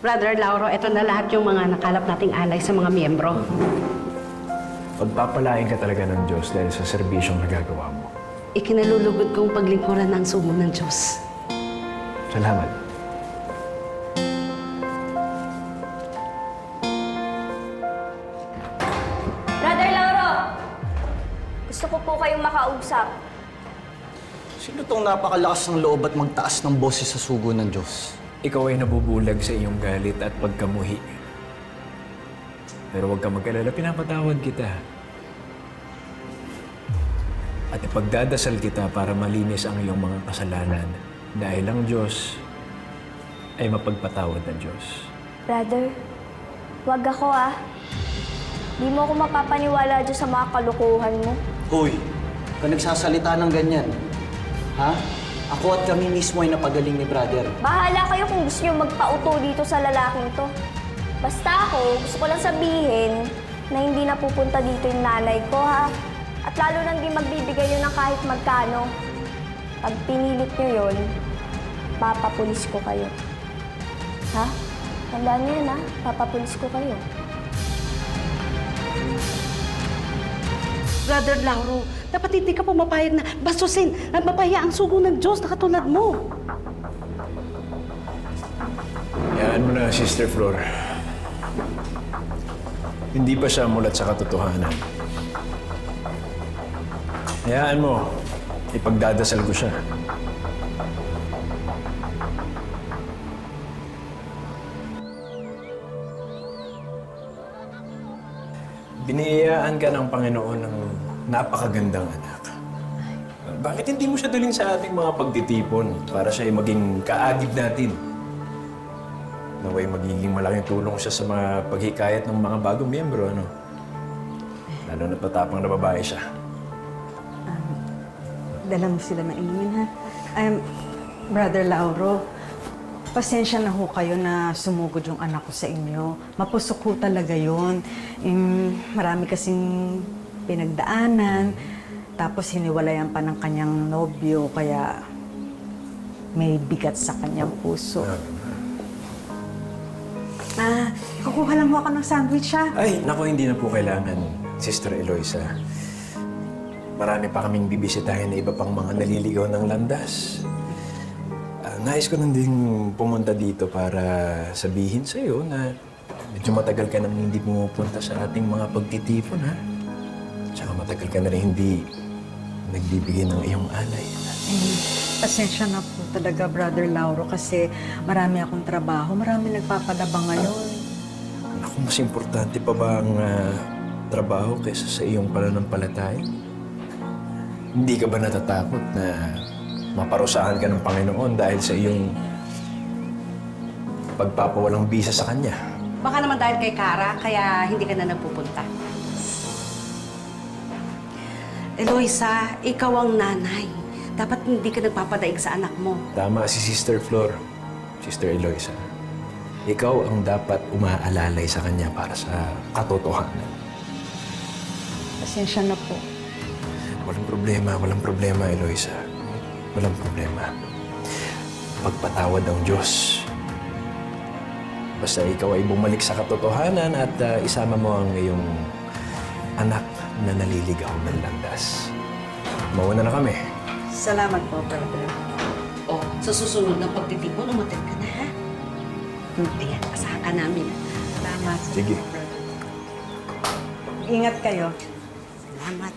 Brother Lauro, ito na lahat yung mga nakalap nating alay sa mga miyembro. Pagpapalain ka talaga ng Diyos dahil sa serbisyong nagagawa mo. Ikinalulugod kong paglingkuran ng sugo ng Diyos. Salamat. Brother Lauro! Gusto ko po kayong makausap. Sino tong napakalakas ng loob at magtaas ng boses sa sugo ng Diyos? Ikaw ay nabubulag sa iyong galit at pagkamuhi. Pero huwag ka mag-alala, pinapatawad kita. At ipagdadasal kita para malinis ang iyong mga kasalanan dahil ang Diyos ay mapagpatawad na Diyos. Brother, wag ako Di mo ako mapapaniwala dyan sa mga kalukuhan mo. Hoy, ka nagsasalita ng ganyan. Ha? Ako at kami mismo ay napagaling ni brother. Bahala kayo kung gusto nyo magpauto dito sa lalaking to. Basta ako, gusto ko lang sabihin na hindi na pupunta dito yung nanay ko, ha? At lalo nang di magbibigay yun ng kahit magkano. Pag pinilit nyo yun, papapulis ko kayo. Ha? Tandaan nyo yun, ha? Papapulis ko kayo. Brother Lauro, dapat hindi ka pumapayag na bastusin at mapahiya ang sugo ng Diyos na katulad mo. Hayaan mo na, Sister Flor. Hindi pa siya mulat sa katotohanan. Hayaan mo, ipagdadasal ko siya. Biniyayaan ka ng Panginoon ng napakagandang anak. Bakit hindi mo siya dalhin sa ating mga pagtitipon para siya ay maging kaagib natin? Naway magiging malaking tulong siya sa mga paghikayat ng mga bagong miyembro, ano? Lalo na patapang na babae siya. Dala mo sila na inumin, ha? Brother Lauro, pasensya na ho kayo na sumugod yung anak ko sa inyo. Mapusok ho talaga yun. Marami kasing pinagdaanan, tapos hiniwalayan pa ng kanyang nobyo, kaya may bigat sa kanyang puso. Kukuha lang ho ako ng sandwich, ha? Ay, naku, hindi na po kailangan, Sister Eloisa. Marami pa kaming bibisitahin na iba pang mga naliligaw ng landas. Nais ko nang din pumunta dito para sabihin sa iyo na medyo matagal ka nang hindi pumupunta sa ating mga pagtitipon, ha? Tsaka matagal ka na rin hindi nagbibigay ng iyong alay. Pasensya na po talaga, Brother Lauro, kasi marami akong trabaho, marami nagpapadabang ngayon. Naku, mas importante pa ba ang trabaho kaysa sa iyong pananampalataya? Hindi ka ba natatakot na maparusahan ka ng Panginoon dahil sa iyong pagpapawalang bisa sa Kanya? Baka naman dahil kay Kara, kaya hindi ka na nagpupunta. Eloisa, ikaw ang nanay. Dapat hindi ka nagpapadaig sa anak mo. Tama si Sister Flor, Sister Eloisa. Ikaw ang dapat umaalalay sa Kanya para sa katotohanan. Pasensya na po. Walang problema, Eloisa. Walang problema. Pagpatawad ang Diyos. Basta ikaw ay bumalik sa katotohanan at isama mo ang iyong anak na naliligaw ng landas. Mauna na kami. Salamat po, brother. O, sa susunod ng pagtitipon, umatid ka na, ha? Ayan, asahan ka namin. Salamat. Sige. Ingat kayo. Salamat.